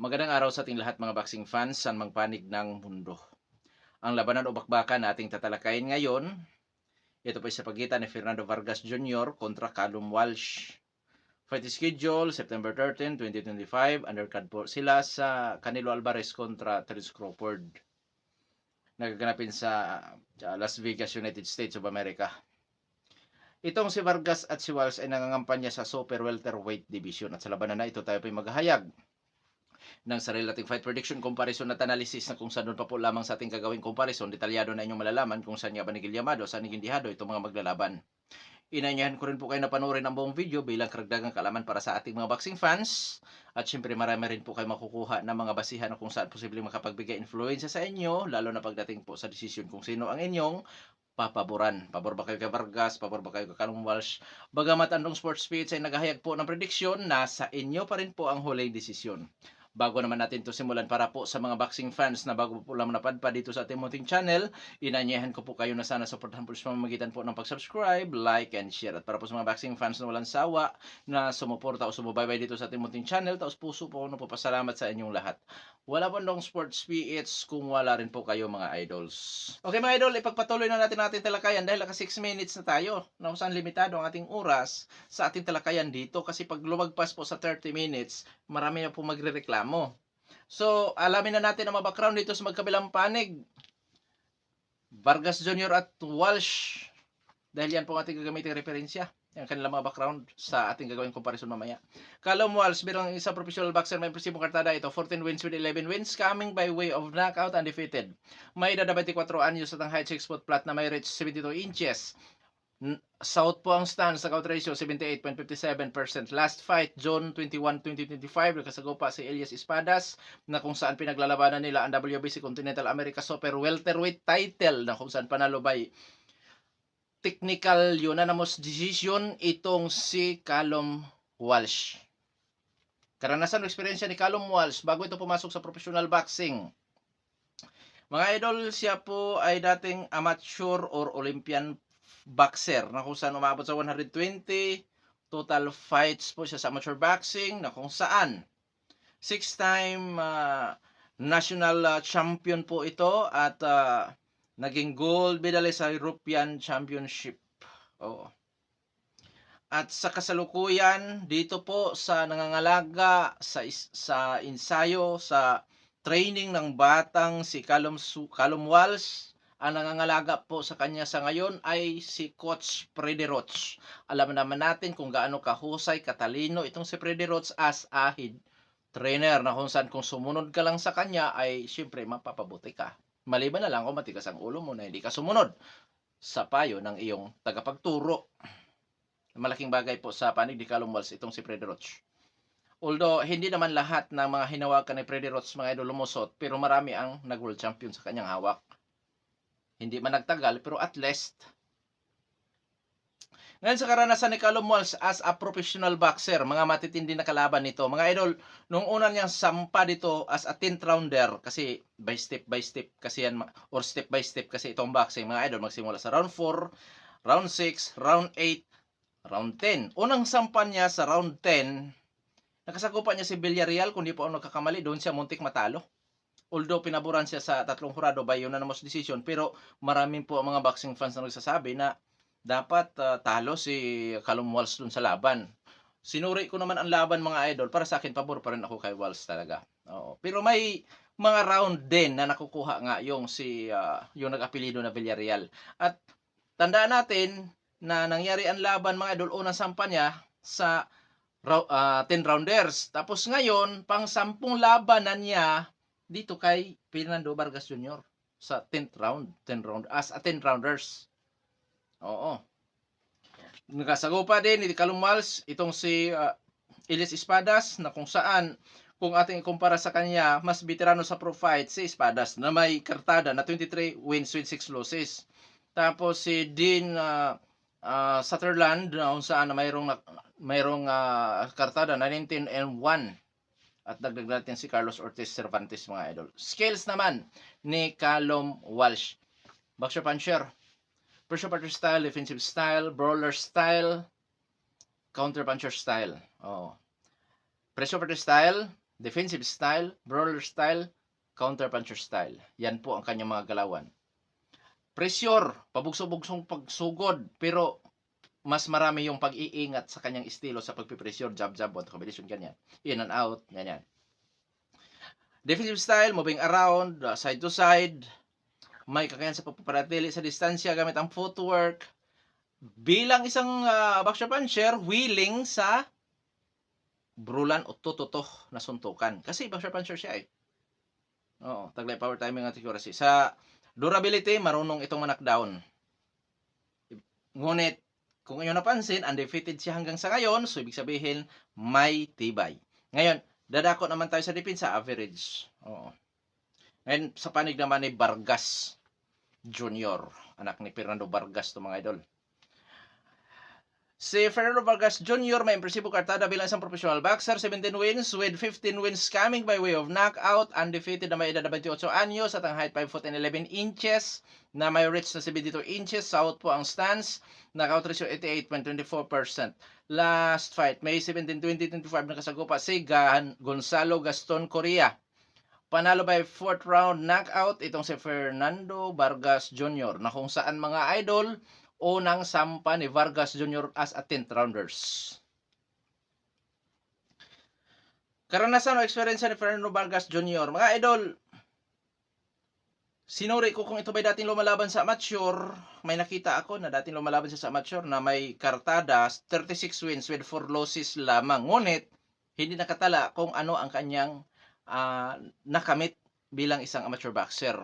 Magandang araw sa ating lahat mga boxing fans saan mang panig ng mundo. Ang labanan o bakbakan na ating tatalakayin ngayon, ito po ay sa pagitan ni Fernando Vargas Jr. kontra Callum Walsh. Fight schedule, September 13, 2025. Undercard po sila sa Canelo Alvarez kontra Terence Crawford. Nagaganapin sa Las Vegas, United States of America. Itong si Vargas at si Walsh ay nangangampanya sa Super Welterweight Division at sa labanan na ito tayo po ay maghahayag ng sarili nating fight prediction, comparison at analysis na kung saan doon pa po lamang sa ating gagawing comparison, detalyado na inyong malalaman kung saan nga ba naging Yamado, saan naging Dihado itong mga maglalaban. Inanyahan ko rin po kayo na panoorin ang buong video bilang karagdagang kaalaman para sa ating mga boxing fans. At syempre marami rin po kayo makukuha ng mga basihan na kung saan posibleng makapagbigay influensya sa inyo, lalo na pagdating po sa desisyon kung sino ang inyong papaboran. Pabor ba kayo kay Vargas? Pabor ba kayo kay Callum Walsh? Bagamat Andong Sports Page ay naghahayag po ng prediksyon, nasa inyo pa rin po ang huling desisyon. Bago naman natin to simulan, para po sa mga boxing fans na bago po lang napadpad dito sa ating munting channel, inanyahan ko po kayo na sana supportahan po sa pamamagitan po ng pag-subscribe, like, and share. At para po sa mga boxing fans na walang sawa na sumuporta o sumubaybay dito sa ating munting channel, taos puso po ako nagpapasalamat sa inyong lahat. Wala po Andong Sports PH kung wala rin po kayo mga idols. Okay mga idol, ipagpatuloy na natin talakayan dahil naka 6 minutes na tayo na kung saan limitado ang ating oras sa ating talakayan dito kasi pag lumagpas po sa 30 minutes, marami na po magrereklamo. So, alamin na natin ang mga background dito sa magkabilang panig. Vargas Jr. at Walsh. Dahil yan po ang ating gagamitin referensya. Yan kanilang mga background sa ating gagawing comparison mamaya. Callum Walsh bilang isang professional boxer may impresibong kartada ito. 14 wins with 11 wins coming by way of knockout undefeated. May edad na 24 anyos at ang height 6 foot flat na may reach 72 inches. South po ang stance sa count ratio 78.57%. Last fight June 21, 2025 nagkasagupa si Elias Espadas na kung saan pinaglalabanan nila ang WBC Continental America Super Welterweight title na kung saan panalo by technical unanimous decision itong si Callum Walsh. Karanasan o eksperyensya ni Callum Walsh bago ito pumasok sa professional boxing. Mga idol, siya po ay dating amateur or Olympian boxer na kung saan umabot sa 120 total fights po siya sa amateur boxing na kung saan 6-time national champion po ito at naging gold medalist sa European Championship. Oo. At sa kasalukuyan dito po sa nangangalaga sa ensayo sa training ng batang si Callum Walsh, ang nangangalaga po sa kanya sa ngayon ay si Coach Freddy Roach. Alam naman natin kung gaano kahusay, katalino itong si Freddy Roach as a head trainer na kung saan kung sumunod ka lang sa kanya ay syempre mapapabuti ka. Maliban na lang kung matigas ang ulo mo na hindi ka sumunod sa payo ng iyong tagapagturo. Malaking bagay po sa panig ni Callum Walsh itong si Freddy Roach. Although hindi naman lahat ng mga hinawakan ni Freddy Roach mga idol lumusot, pero marami ang nag-world champion sa kanyang hawak. Hindi man nagtagal, pero at least. Ngayon sa karanasan ni Callum Walsh as a professional boxer, mga matitindi na kalaban nito. Mga idol, nung una niyang sampa dito as a 10th rounder, kasi by step kasi yan, or step by step kasi itong boxing, mga idol, magsimula sa round 4, round 6, round 8, round 10. Unang sampa niya sa round 10, nakasakupan niya si Villarreal, kung di po ako nagkakamali, doon siya muntik matalo. Although pinaboran siya sa 3 hurado by unanimous decision, pero maraming po mga boxing fans na nagsasabi na dapat talo si Callum Walsh dun sa laban. Sinuri ko naman ang laban mga idol, para sa akin pabor pa rin ako kay Walsh talaga. Oo. Pero may mga round din na nakukuha nga yung yung nag-apelido na Villarreal. At tandaan natin na nangyari ang laban mga idol, unang sampa niya sa 10 rounders. Tapos ngayon, pang 10 labanan niya dito kay Fernando Vargas Jr. sa 10th round as a 10 rounders. Oo. Nakasagupa din ni Callum Walsh itong si Elias Espadas na kung saan kung ating ikumpara sa kanya, mas veterano sa pro fight si Espadas na may kartada na 23 wins with 6 losses. Tapos si Dean Sutherland na kung saan mayroong kartada na 19 and 1. At dagdag natin si Carlos Ortiz Cervantes mga idol. Skills naman ni Callum Walsh. Boxer puncher. Pressure puncher style, defensive style, brawler style, counter puncher style. Oh. Pressure puncher style, Defensive style, brawler style, counter-puncher style. Yan po ang kanyang mga galawan. Pressure, pabugso-bugsong pagsugod, pero mas marami yung pag-iingat sa kanyang estilo sa pagpipressure, jab-jab, one combination, ganyan. In and out, ganyan. Defensive style, moving around, side to side, may kakayahan sa pagpapanatili sa distansya gamit ang footwork. Bilang isang boxer puncher, willing sa brulan o tututoh na suntukan. Kasi boxer puncher siya eh. Oo, taglay power timing at accuracy. Sa durability, marunong itong knockdown. Ngunit, kung inyo napansin, undefeated siya hanggang sa ngayon, so ibig sabihin, may tibay. Ngayon, dadako naman tayo sa depensa, average. Oo. Ngayon, sa panig naman ni Vargas Jr., anak ni Fernando Vargas to mga idol. Si Fernando Vargas Jr. may impresibo kartada bilang isang professional boxer, 17 wins with 15 wins coming by way of knockout, undefeated na may edad na 28 anyos at ang height 5 foot and 11 inches, na may reach na 72 inches, south po ang stance, knockout ratio 88.24%. Last fight, May 17, 2025, nakasagupa si Gonzalo Gaston Correa. Panalo by 4th round knockout itong si Fernando Vargas Jr. na kung saan mga idol, unang sampa ni Vargas Jr. as a 10th rounders. Karanasan o experience ni Fernando Vargas Jr. Mga idol, sinuri ko kung ito ba'y dating lumalaban sa amateur. May nakita ako na dating lumalaban siya sa amateur na may kartada, 36 wins with 4 losses lamang. Ngunit, hindi nakatala kung ano ang kanyang nakamit bilang isang amateur boxer.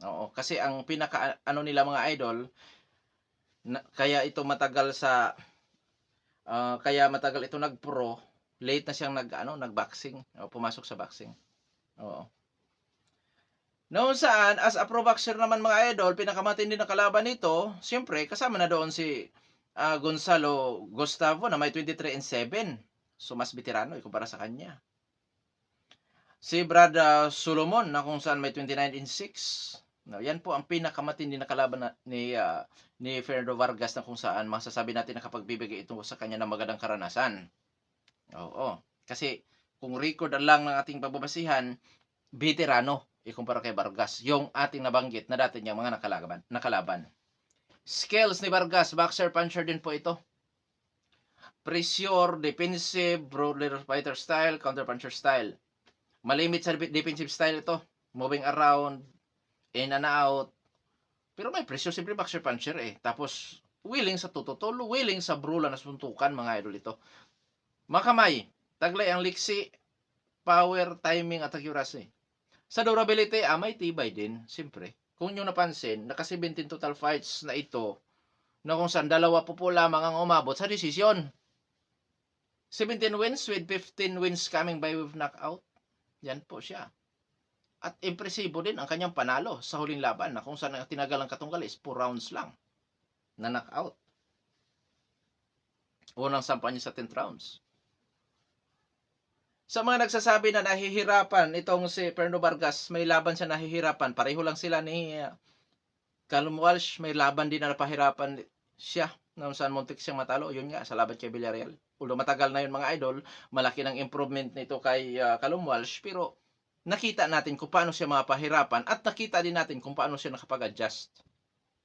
Oo, kasi ang pinaka nila mga idol, kaya ito matagal ito nagpro, late na siyang nagboxing, pumasok sa boxing. Oo. Noon saan, as a pro boxer naman mga idol, pinakamatindi na kalaban nito, siyempre kasama na doon si Gonzalo Gustavo na may 23-7. So mas veterano ikumpara sa kanya. Si Brad Solomon na kung saan may 29-6. No, yan po ang pinakamatindi na kalaban ni Fernando Vargas na kung saan masasabi natin na kapag bibigay ito sa kanya ng magandang karanasan. Oo. Kasi kung record lang ng ating pagbabasihan, veterano ikumpara kay Vargas, yung ating nabanggit na dati niyang mga nakalaban. Skills ni Vargas, boxer puncher din po ito. Pressure, defensive, brawler fighter style, counter puncher style. Malimit sa defensive style ito. Moving around, in and out. Pero may pressure, siyempre boxer puncher eh. Tapos, willing sa tututol, willing sa brula na suntukan mga idol ito. Makamay, taglay ang liksi, power, timing at accuracy. Sa durability, may tibay din, siyempre. Kung nyo napansin, naka 17 total fights na ito, na kung saan dalawa po lamang ang umabot sa desisyon. 17 wins with 15 wins coming by way of knockout. Yan po siya. At impresibo din ang kanyang panalo sa huling laban na kung saan ang tinagal ang katunggal is 4 rounds lang na knockout. Unang sampa niya sa 10 rounds. Sa mga nagsasabi na nahihirapan itong si Fernando Vargas, may laban siya nahihirapan. Pareho lang sila ni Callum Walsh, may laban din na napahirapan siya na saan muntik siyang matalo. Yun nga, sa laban kay Villarreal. Although matagal na yun mga idol, malaki ng improvement nito kay Callum Walsh, pero nakita natin kung paano siya mapahirapan at nakita din natin kung paano siya nakapag-adjust.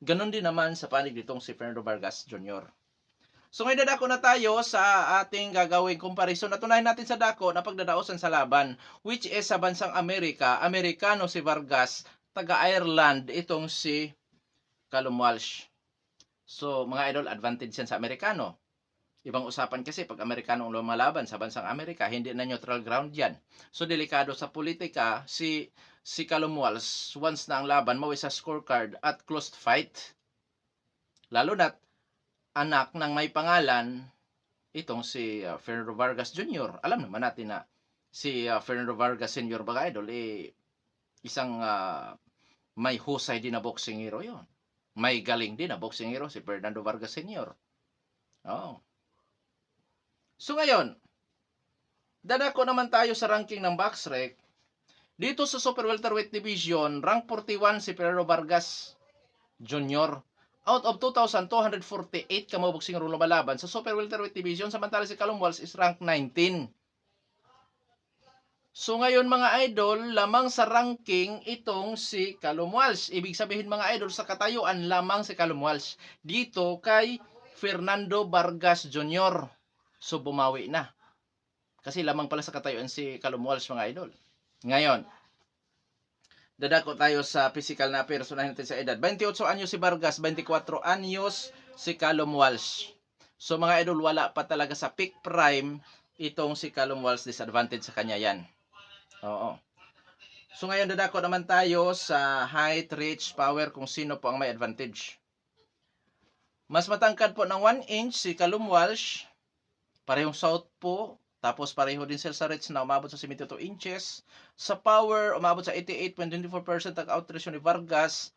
Ganon din naman sa panig nitong si Fernando Vargas Jr. So ngayon dadako na tayo sa ating gagawing comparison. Natunayan natin sa dako na pagdadaosan sa laban, which is sa bansang Amerika. Amerikano si Vargas, taga-Ireland itong si Callum Walsh. So mga idol, advantage yan sa Amerikano. Ibang usapan kasi pag Amerikano ang lumalaban sa bansang Amerika, hindi na neutral ground yan. So delikado sa politika si Callum Walsh once na ang laban mawis sa scorecard at closed fight. Lalo na't anak ng may pangalan itong si Fernando Vargas Jr. Alam naman natin na si Fernando Vargas Sr. mga idol isang may husay din na boxing hero yon. May galing din na boxing hero si Fernando Vargas Sr. Oh. So ngayon, dadako naman tayo sa ranking ng BoxRec. Dito sa Super Welterweight Division, rank 41 si Fernando Vargas Jr. Out of 2,248 kamaboksing ro lumalaban sa Super Welterweight Division, samantala si Callum Walsh is rank 19. So ngayon mga idol, lamang sa ranking itong si Callum Walsh. Ibig sabihin mga idol, sa katayuan lamang si Callum Walsh dito kay Fernando Vargas Jr. So bumawi na. Kasi lamang pala sa katayuan si Callum Walsh mga idol. Ngayon, dadako tayo sa physical na personahin natin sa edad. 28 anyos si Vargas, 24 anyos si Callum Walsh. So mga idol, wala pa talaga sa peak prime itong si Callum Walsh. Disadvantage sa kanya yan. Oo. So ngayon dadako naman tayo sa height, reach, power, kung sino po ang may advantage. Mas matangkad po ng 1 inch si Callum Walsh. Parehong south po. Tapos pareho din sila sa reach na umabot sa 72 inches. Sa power, umabot sa 88.24% ang out ratio ni Vargas.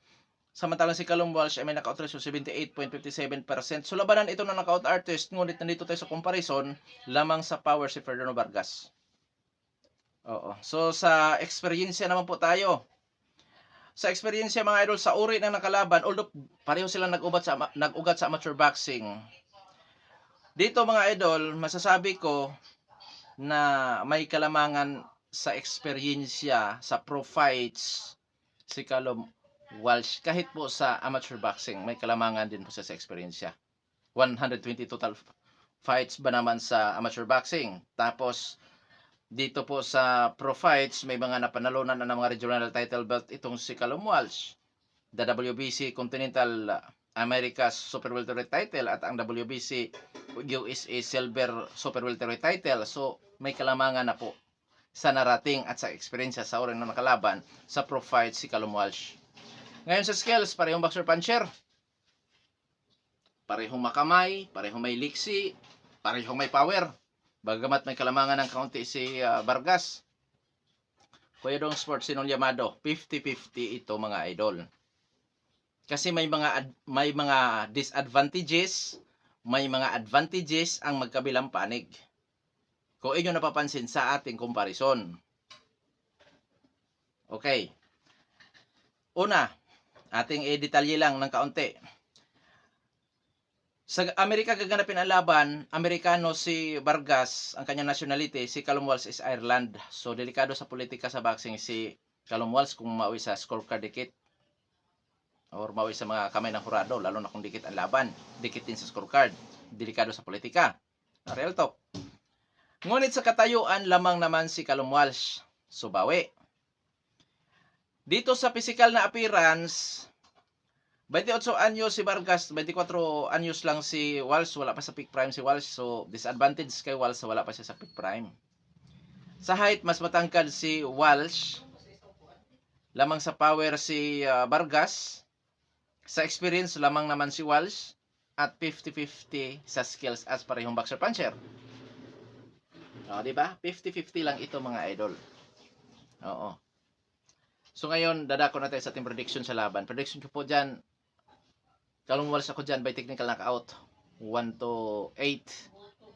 Samantalang si Callum Walsh ay may knockout ratio 78.57%. So labanan ito ng knockout artist. Ngunit nandito tayo sa comparison lamang sa power si Fernando Vargas. Oo. So sa experience naman po tayo. Sa experience mga idol, sa uri ng nakalaban, although pareho silang nag-ugat sa amateur boxing. Dito mga idol, masasabi ko na may kalamangan sa experience sa pro fights si Callum Walsh. Kahit po sa amateur boxing, may kalamangan din po sa experience. 120 total fights ba naman sa amateur boxing. Tapos dito po sa pro fights, may mga napanalunan na ng mga regional title belt itong si Callum Walsh. The WBC Continental America's Super Welterweight title at ang WBC USA Silver Super Welterweight title. So, may kalamangan na po sa narating at sa experience sa oras na nakalaban sa pro fights si Callum Walsh. Ngayon sa skills, parehong boxer puncher. Parehong makamay, parehong may liksi, parehong may power. Bagamat may kalamangan ng kaunti si Vargas. Kuya Dong Sports, sinong Yamado, 50-50 ito mga idol. Kasi may mga disadvantages, may mga advantages ang magkabilang panig. Kung inyo napapansin sa ating comparison. Okay. Una, ating i-detalye lang ng kaunti. Sa Amerika gaganapin ang laban, Amerikano si Vargas, ang kanyang nationality, si Callum Walsh is Ireland. So, delikado sa politika sa boxing si Callum Walsh kung mauwi sa scorecard dikit. Or mauwi sa mga kamay ng hurado, lalo na kung dikit ang laban. Dikit din sa scorecard. Delikado sa politika. Real talk. Ngunit sa katayuan, lamang naman si Callum Walsh. So, bawi. Dito sa physical na appearance, 28 anyos si Vargas, 24 anyos lang si Walsh, wala pa sa peak prime si Walsh. So, disadvantage kay Walsh, wala pa siya sa peak prime. Sa height, mas matangkad si Walsh. Lamang sa power si Vargas. Sa experience, lamang naman si Walsh. At 50-50 sa skills as parehong boxer puncher. O, diba? 50-50 lang ito mga idol. Oo. So, ngayon, dadako na tayo sa ating prediction sa laban. Prediction ko po dyan, Callum Walsh ako dyan by technical knockout. 1-8.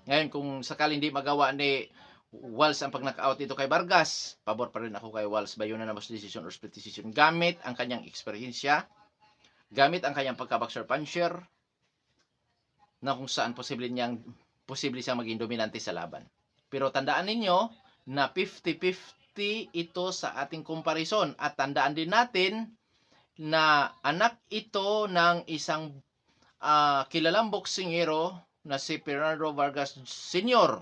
Ngayon, kung sakaling hindi magawa ni Walsh ang pag-knockout dito kay Vargas, pabor pa rin ako kay Walsh by unanimous decision or split decision. Gamit ang kanyang experience, gamit ang kanyang pagka-boxer puncher, na kung saan posible siyang maging dominante sa laban. Pero tandaan ninyo na 50-50 ito sa ating comparison. At tandaan din natin na anak ito ng isang kilalang boksingero na si Fernando Vargas Sr.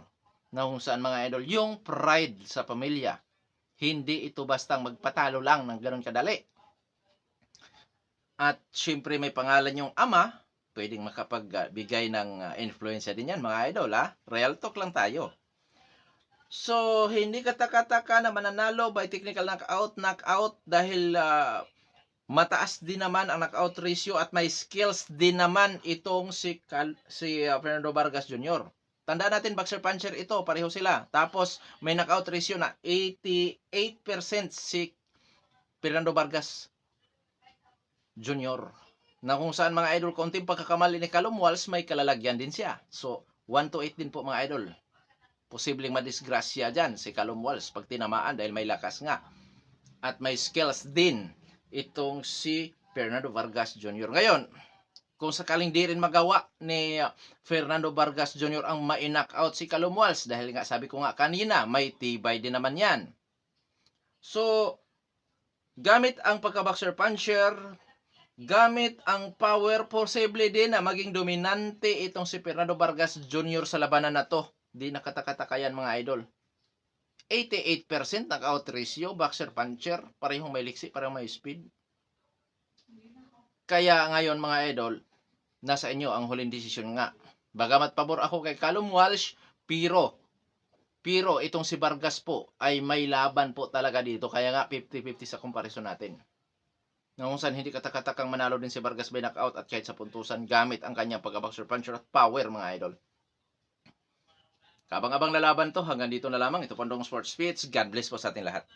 na kung saan mga idol, yung pride sa pamilya. Hindi ito bastang magpatalo lang ng ganun kadali. At syempre may pangalan yung ama, pwedeng makapagbigay ng influensya din yan mga idol. Real talk lang tayo. So, hindi kataka-taka na mananalo by technical knockout dahil mataas din naman ang knockout ratio at may skills din naman itong si Fernando Vargas Jr. Tandaan natin, boxer puncher ito, pareho sila. Tapos, may knockout ratio na 88% si Fernando Vargas Jr. Na kung saan mga idol, konting pagkakamali ni Callum Walsh, may kalalagyan din siya. So, 1-8 din po mga idol. Posibleng madisgrasya dyan si Callum Walsh pag tinamaan dahil may lakas nga. At may skills din itong si Fernando Vargas Jr. Ngayon, kung sakaling di rin magawa ni Fernando Vargas Jr. ang ma-knock out si Callum Walsh, dahil nga sabi ko nga kanina, may tibay din naman yan. So, gamit ang pagka-boxer puncher, gamit ang power, posible din na maging dominante itong si Fernando Vargas Jr. sa labanan na to. Di nakatakataka yan mga idol. 88% knockout ratio, boxer puncher, parehong may liksi, parehong may speed. Kaya ngayon mga idol, nasa inyo ang huling desisyon nga. Bagamat pabor ako kay Callum Walsh, pero itong si Vargas po ay may laban po talaga dito. Kaya nga 50-50 sa comparison natin. Kung saan hindi katakatakang manalo din si Vargas by knockout at kahit sa puntusan gamit ang kanyang pagka-boxer puncher at power mga idol. Kabang-abang na laban to. Hanggang dito na lamang. Ito Pandong Sports Speech. God bless po sa ating lahat.